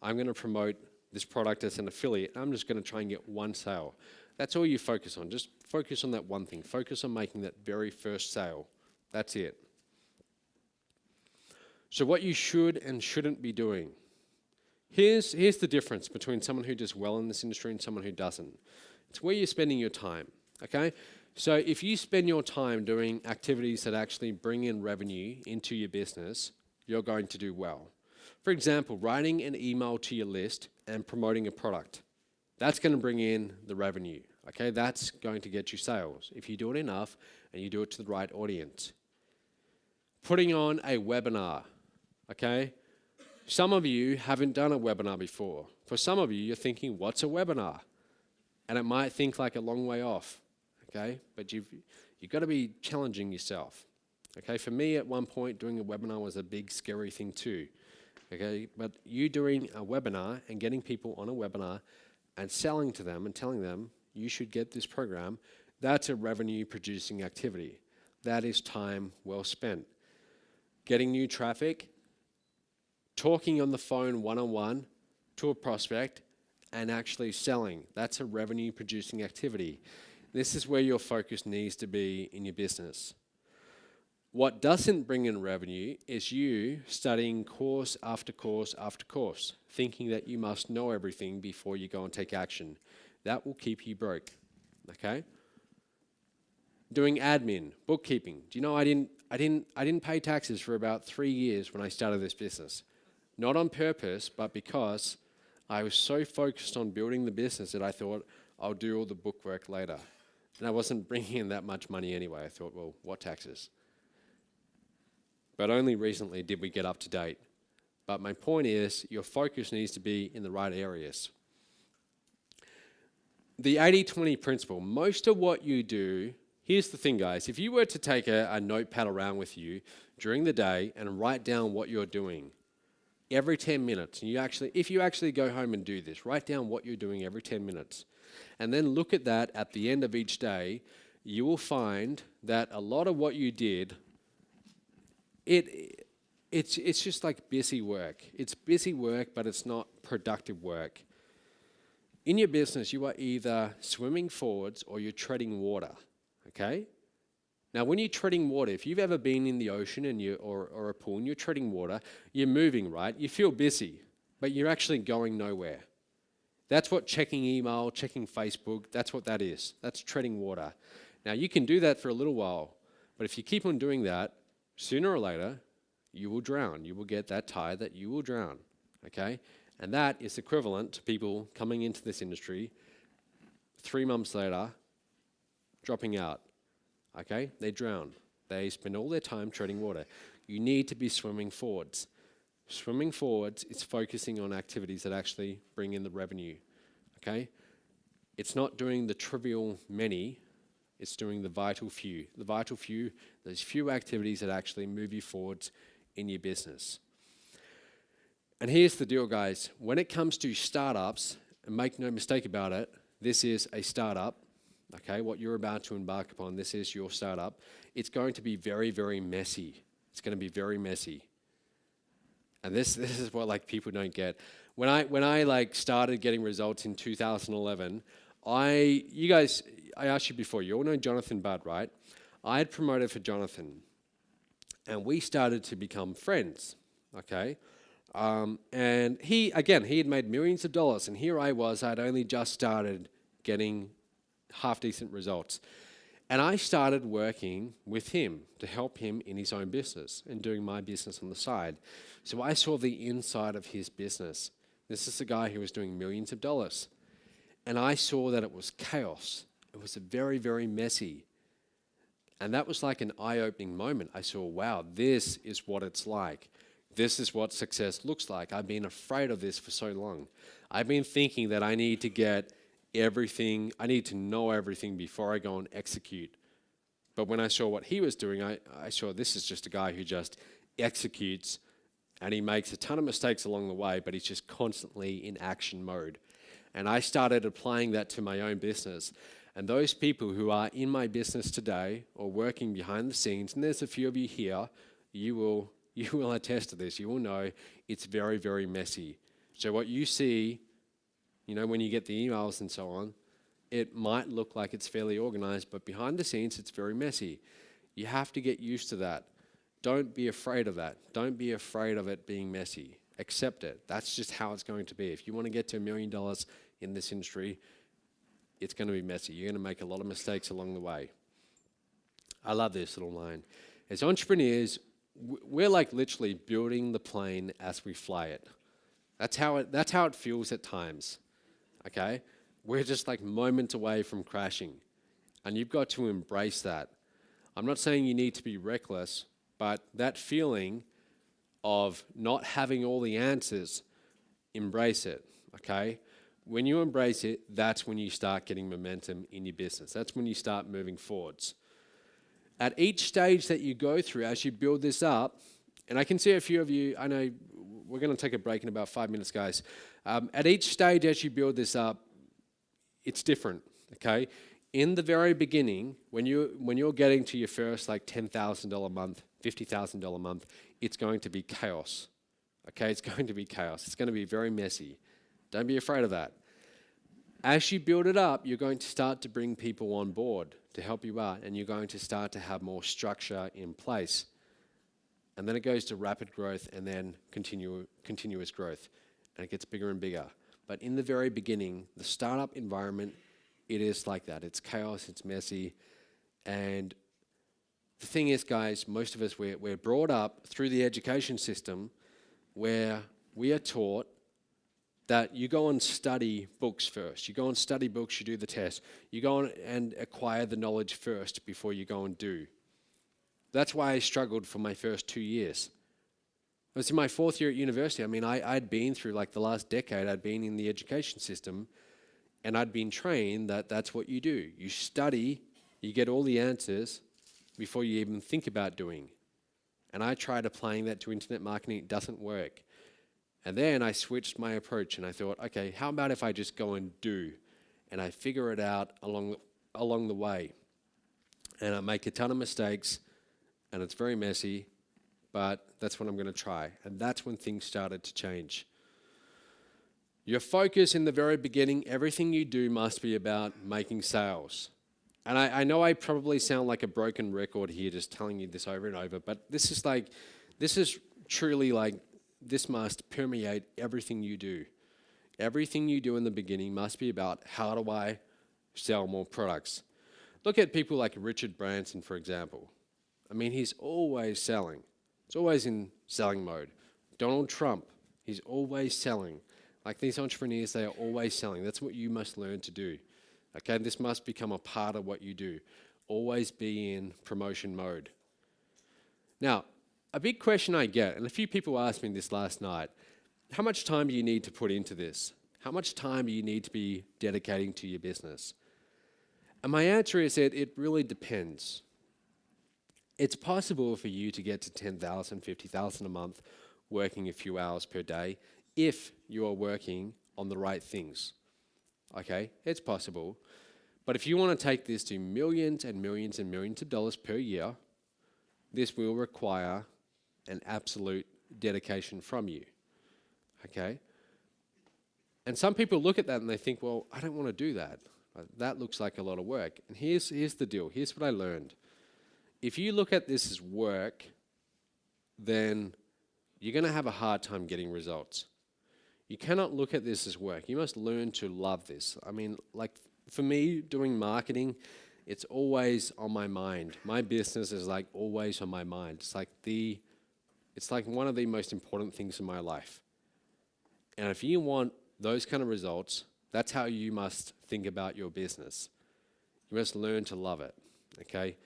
I'm going to promote this product as an affiliate. I'm just going to try and get one sale. That's all you focus on. Just focus on that one thing. Focus on making that very first sale. That's it. So what you should and shouldn't be doing. Here's the difference between someone who does well in this industry and someone who doesn't. It's where you're spending your time, okay? So if you spend your time doing activities that actually bring in revenue into your business, you're going to do well. For example, writing an email to your list and promoting a product. That's going to bring in the revenue, okay? That's going to get you sales if you do it enough and you do it to the right audience. Putting on a webinar, okay? Some of you haven't done a webinar before. For some of you, you're thinking, what's a webinar? And it might think like a long way off, okay? But you've got to be challenging yourself, okay? For me, at one point, doing a webinar was a big, scary thing too, okay? But you doing a webinar and getting people on a webinar and selling to them and telling them you should get this program, that's a revenue-producing activity. That is time well spent. Getting new traffic, talking on the phone one-on-one to a prospect, and actually selling. That's a revenue-producing activity. This is where your focus needs to be in your business. What doesn't bring in revenue is you studying course after course after course, thinking that you must know everything before you go and take action. That will keep you broke, okay? Doing admin, bookkeeping. Do you know I didn't pay taxes for about 3 years when I started this business. Not on purpose, but because I was so focused on building the business that I thought I'll do all the bookwork later. And I wasn't bringing in that much money anyway. I thought, well, what taxes? But only recently did we get up to date. But my point is, your focus needs to be in the right areas. The 80-20 principle, most of what you do, here's the thing, guys. If you were to take a notepad around with you during the day and write down what you're doing every 10 minutes, and if you actually go home and do this, write down what you're doing every 10 minutes, and then look at that at the end of each day, you will find that a lot of what you did, it's just like busy work. It's busy work, but it's not productive work. In your business, you are either swimming forwards or you're treading water, okay? Now, when you're treading water, if you've ever been in the ocean or a pool and you're treading water, you're moving, right? You feel busy, but you're actually going nowhere. That's what checking email, checking Facebook, that's what that is. That's treading water. Now, you can do that for a little while, but if you keep on doing that, sooner or later, you will drown. You will get that tired that you will drown, okay? And that is equivalent to people coming into this industry 3 months later, dropping out, okay? They drown. They spend all their time treading water. You need to be swimming forwards. Swimming forwards is focusing on activities that actually bring in the revenue, okay? It's not doing the trivial many, it's doing the vital few. The vital few, those few activities that actually move you forwards in your business. And here's the deal, guys. When it comes to startups, and make no mistake about it, this is a startup, okay? What you're about to embark upon, this is your startup. It's going to be very, very messy. It's going to be very messy. And this is what like people don't get. When I like started getting results in 2011, I asked you before, you all know Jonathan Budd, right? I had promoted for Jonathan, and we started to become friends, okay? And he had made millions of dollars, and here I was, I'd only just started getting half-decent results. And I started working with him to help him in his own business and doing my business on the side. So I saw the inside of his business. This is a guy who was doing millions of dollars. And I saw that it was chaos. It was very, very messy. And that was like an eye-opening moment. I saw, wow, this is what it's like. This is what success looks like. I've been afraid of this for so long. I've been thinking that I need to get everything, I need to know everything before I go and execute. But when I saw what he was doing, I saw this is just a guy who just executes, and he makes a ton of mistakes along the way, but he's just constantly in action mode. And I started applying that to my own business. And those people who are in my business today or working behind the scenes, and there's a few of you here, you will attest to this. You will know it's very, very messy. So what you see, you know, when you get the emails and so on, it might look like it's fairly organized, but behind the scenes, it's very messy. You have to get used to that. Don't be afraid of that. Don't be afraid of it being messy. Accept it. That's just how it's going to be. If you want to get to $1 million in this industry, it's going to be messy. You're going to make a lot of mistakes along the way. I love this little line. As entrepreneurs, we're like literally building the plane as we fly it. That's how it feels at times, okay? We're just like moments away from crashing, and you've got to embrace that. I'm not saying you need to be reckless, but that feeling of not having all the answers, embrace it, okay? When you embrace it, that's when you start getting momentum in your business. That's when you start moving forwards. At each stage that you go through as you build this up, and I can see a few of you, I know we're going to take a break in about 5 minutes, guys. At each stage as you build this up, it's different, okay? In the very beginning, when you're getting to your first like $10,000 a month, $50,000 a month, it's going to be chaos, okay? It's going to be chaos. It's going to be very messy. Don't be afraid of that. As you build it up, you're going to start to bring people on board to help you out, and you're going to start to have more structure in place. And then it goes to rapid growth and then continuous growth, and it gets bigger and bigger. But in the very beginning, the startup environment, it is like that. It's chaos, it's messy, and the thing is, guys, most of us, we're brought up through the education system where we are taught that you go and study books first. You go and study books, you do the test. You go on and acquire the knowledge first before you go and do. That's why I struggled for my first 2 years. I was in my 4th year at university. I mean, I'd been through like the last decade, I'd been in the education system, and I'd been trained that that's what you do. You study, you get all the answers before you even think about doing. And I tried applying that to internet marketing, it doesn't work. And then I switched my approach and I thought, okay, how about if I just go and do? And I figure it out along the way. And I make a ton of mistakes, and it's very messy, but that's what I'm going to try. And that's when things started to change. Your focus in the very beginning, everything you do must be about making sales. And I know I probably sound like a broken record here just telling you this over and over, but this is truly like, this must permeate everything you do. Everything you do in the beginning must be about, how do I sell more products? Look at people like Richard Branson, for example. I mean, he's always selling. He's always in selling mode. Donald Trump, he's always selling. Like these entrepreneurs, they are always selling. That's what you must learn to do. Okay, this must become a part of what you do. Always be in promotion mode. Now, a big question I get, and a few people asked me this last night, how much time do you need to put into this? How much time do you need to be dedicating to your business? And my answer is that it really depends. It's possible for you to get to 10,000, 50,000 a month working a few hours per day if you are working on the right things. Okay, it's possible. But if you want to take this to millions and millions and millions of dollars per year, this will require an absolute dedication from you. Okay? And some people look at that and they think, well, I don't want to do that. That looks like a lot of work. And here's the deal. Here's what I learned. If you look at this as work, then you're going to have a hard time getting results. You cannot look at this as work. You must learn to love this. I mean, like for me, doing marketing, it's always on my mind. My business is like always on my mind. It's like one of the most important things in my life. And if you want those kind of results, that's how you must think about your business. You must learn to love it, okay?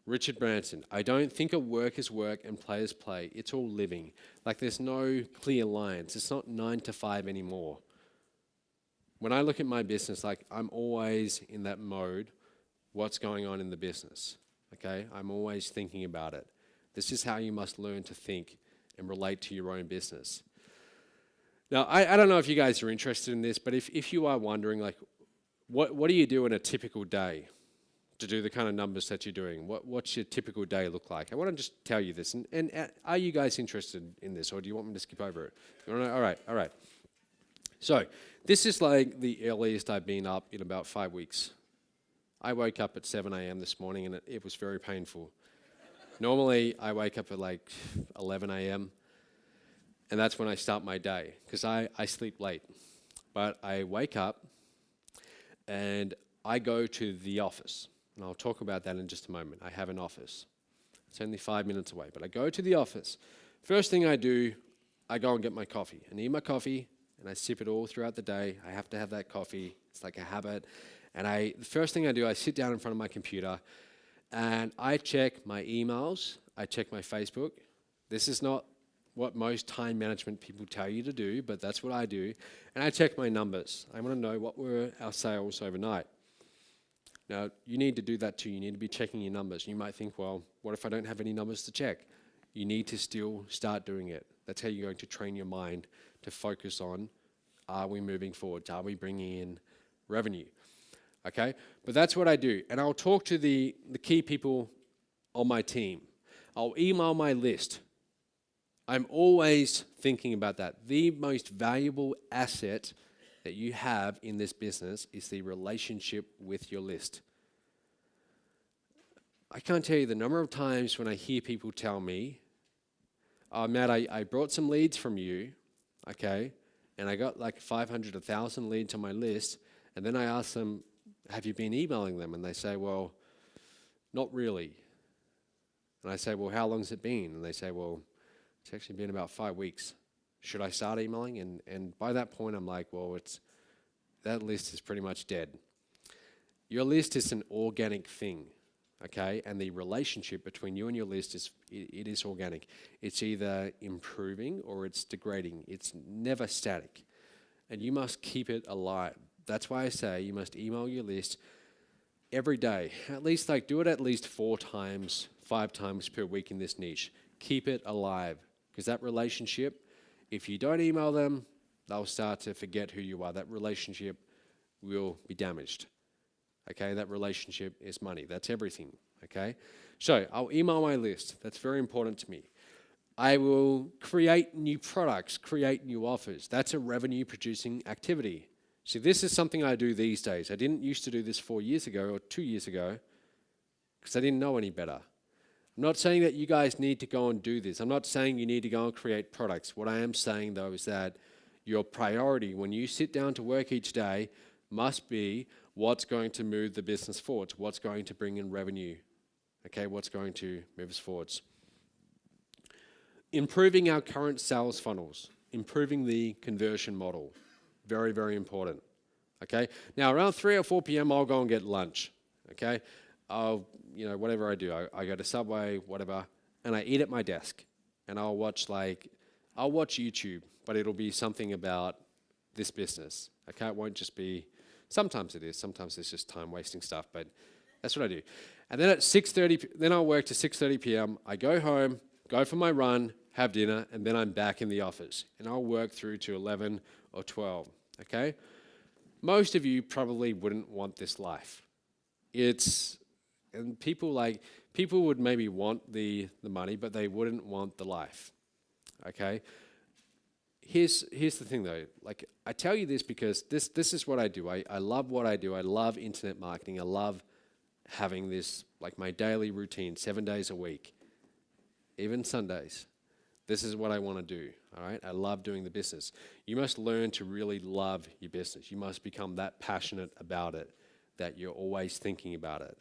Richard Branson, I don't think of work as work and play as play. It's all living. Like there's no clear lines. It's not 9 to 5 anymore. When I look at my business, like I'm always in that mode, what's going on in the business, okay? I'm always thinking about it. This is how you must learn to think and relate to your own business. Now, I don't know if you guys are interested in this, but if you are wondering, like, what do you do in a typical day to do the kind of numbers that you're doing? What's your typical day look like? I want to just tell you this. And are you guys interested in this, or do you want me to skip over it? All right. So this is like the earliest I've been up in about 5 weeks. I woke up at 7 a.m. this morning, and it was very painful. Normally, I wake up at like 11 a.m., and that's when I start my day, because I sleep late. But I wake up, and I go to the office. And I'll talk about that in just a moment. I have an office. It's only 5 minutes away, but I go to the office. First thing I do, I go and get my coffee. I need my coffee, and I sip it all throughout the day. I have to have that coffee. It's like a habit. And the first thing I do, I sit down in front of my computer, and I check my emails. I check my Facebook. This is not what most time management people tell you to do, but that's what I do. And I check my numbers. I want to know what were our sales overnight. Now, you need to do that too. You need to be checking your numbers. You might think, well, what if I don't have any numbers to check? You need to still start doing it. That's how you're going to train your mind to focus on, are we moving forward? Are we bringing in revenue? Okay? But that's what I do. And I'll talk to the key people on my team. I'll email my list. I'm always thinking about that. The most valuable asset that you have in this business is the relationship with your list. I can't tell you the number of times when I hear people tell me, oh, Matt, I brought some leads from you, okay, and I got like 500, 1,000 leads on my list, and then I ask them, have you been emailing them? And they say, well, not really. And I say, well, how long's it been? And they say, well, it's actually been about 5 weeks. Should I start emailing? And by that point, I'm like, well, that list is pretty much dead. Your list is an organic thing, okay? And the relationship between you and your list it is organic. It's either improving or it's degrading. It's never static. And you must keep it alive. That's why I say you must email your list every day. At least do it at least 4 times, 5 times per week in this niche. Keep it alive. Because that relationship, if you don't email them, they'll start to forget who you are. That relationship will be damaged. Okay, that relationship is money. That's everything. Okay, so I'll email my list. That's very important to me. I will create new products, create new offers. That's a revenue producing activity. See, this is something I do these days. I didn't used to do this 4 years ago or 2 years ago because I didn't know any better. I'm not saying that you guys need to go and do this. I'm not saying you need to go and create products. What I am saying, though, is that your priority when you sit down to work each day must be what's going to move the business forwards, what's going to bring in revenue, okay, what's going to move us forwards. Improving our current sales funnels, improving the conversion model, very, very important, okay? Now, around 3 or 4 p.m., I'll go and get lunch, okay? Whatever I do, I go to Subway, whatever, and I eat at my desk, and I'll watch YouTube, but it'll be something about this business, okay? It won't just be, sometimes it is, sometimes it's just time-wasting stuff, but that's what I do. And then at 6:30, then I'll work to 6:30 p.m., I go home, go for my run, have dinner, and then I'm back in the office, and I'll work through to 11 or 12, okay? Most of you probably wouldn't want this life. And people would maybe want the money, but they wouldn't want the life, okay? Here's the thing though, I tell you this because this is what I do. I love what I do. I love internet marketing. I love having this, my daily routine, 7 days a week, even Sundays. This is what I want to do, all right? I love doing the business. You must learn to really love your business. You must become that passionate about it that you're always thinking about it.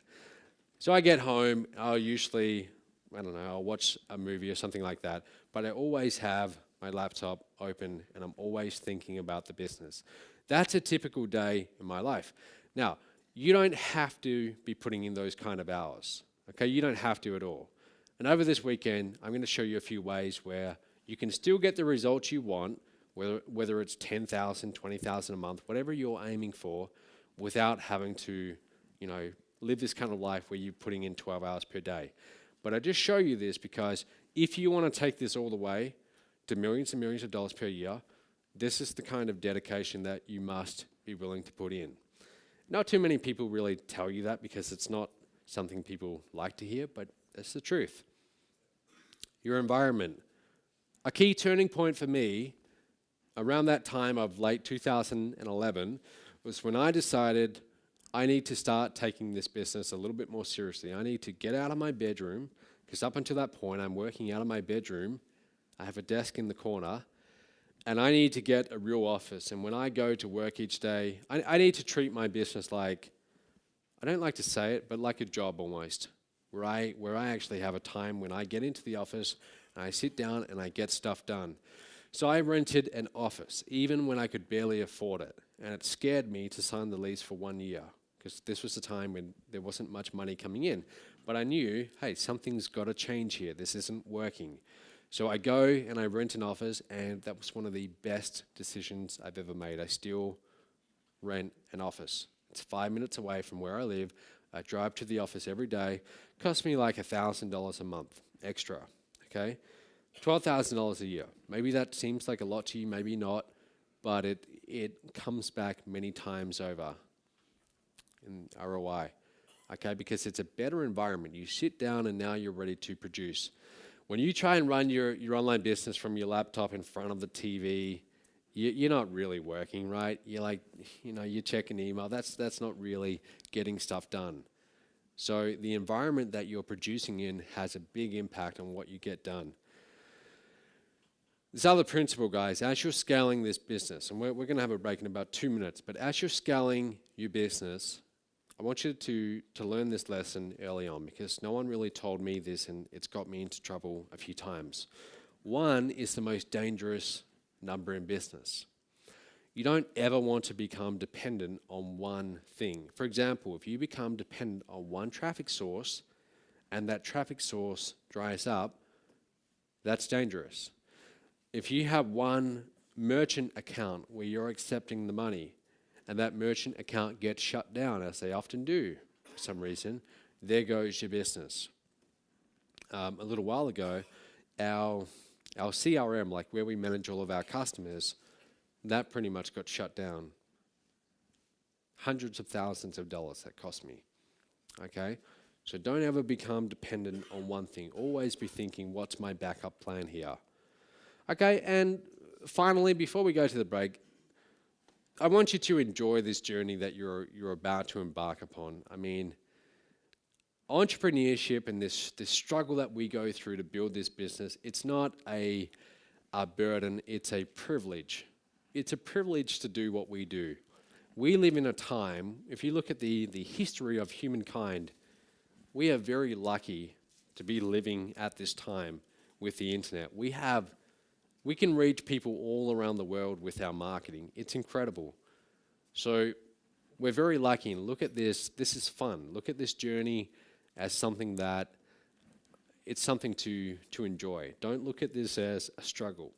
So I get home, I'll usually, I'll watch a movie or something like that, but I always have my laptop open and I'm always thinking about the business. That's a typical day in my life. Now, you don't have to be putting in those kind of hours, okay? You don't have to at all. And over this weekend, I'm going to show you a few ways where you can still get the results you want, whether it's 10,000, 20,000 a month, whatever you're aiming for, without having to, live this kind of life where you're putting in 12 hours per day. But I just show you this because if you want to take this all the way to millions and millions of dollars per year, this is the kind of dedication that you must be willing to put in. Not too many people really tell you that because it's not something people like to hear, but that's the truth. Your environment. A key turning point for me around that time of late 2011 was when I decided I need to start taking this business a little bit more seriously. I need to get out of my bedroom, because up until that point, I'm working out of my bedroom. I have a desk in the corner, and I need to get a real office. And when I go to work each day, I need to treat my business like, I don't like to say it, but like a job almost, where I actually have a time when I get into the office, and I sit down and I get stuff done. So I rented an office, even when I could barely afford it. And it scared me to sign the lease for 1 year, because this was a time when there wasn't much money coming in. But I knew, hey, something's got to change here. This isn't working. So I go and I rent an office, and that was one of the best decisions I've ever made. I still rent an office. It's 5 minutes away from where I live. I drive to the office every day. Costs me like $1,000 a month extra, okay? $12,000 a year. Maybe that seems like a lot to you, maybe not, but it comes back many times over in ROI, okay? Because it's a better environment. You sit down and now you're ready to produce. When you try and run your online business from your laptop in front of the TV, you're not really working, right? You're you're checking email. That's not really getting stuff done. So the environment that you're producing in has a big impact on what you get done. This other principle, guys, as you're scaling this business, and we're going to have a break in about 2 minutes, but as you're scaling your business, I want you to learn this lesson early on, because no one really told me this and it's got me into trouble a few times. One is the most dangerous number in business. You don't ever want to become dependent on one thing. For example, if you become dependent on one traffic source and that traffic source dries up, that's dangerous. If you have one merchant account where you're accepting the money and that merchant account gets shut down, as they often do for some reason, there goes your business. A little while ago, our CRM, like where we manage all of our customers, that pretty much got shut down. Hundreds of thousands of dollars that cost me. Okay? So don't ever become dependent on one thing. Always be thinking, what's my backup plan here? Okay, and finally, before we go to the break, I want you to enjoy this journey that you're about to embark upon. I mean, entrepreneurship and this struggle that we go through to build this business, it's not a burden, it's a privilege. It's a privilege to do what we do. We live in a time, if you look at the history of humankind, we are very lucky to be living at this time with the internet. We can reach people all around the world with our marketing. It's incredible. So we're very lucky, and look at this. This is fun. Look at this journey as something that it's something to enjoy. Don't look at this as a struggle.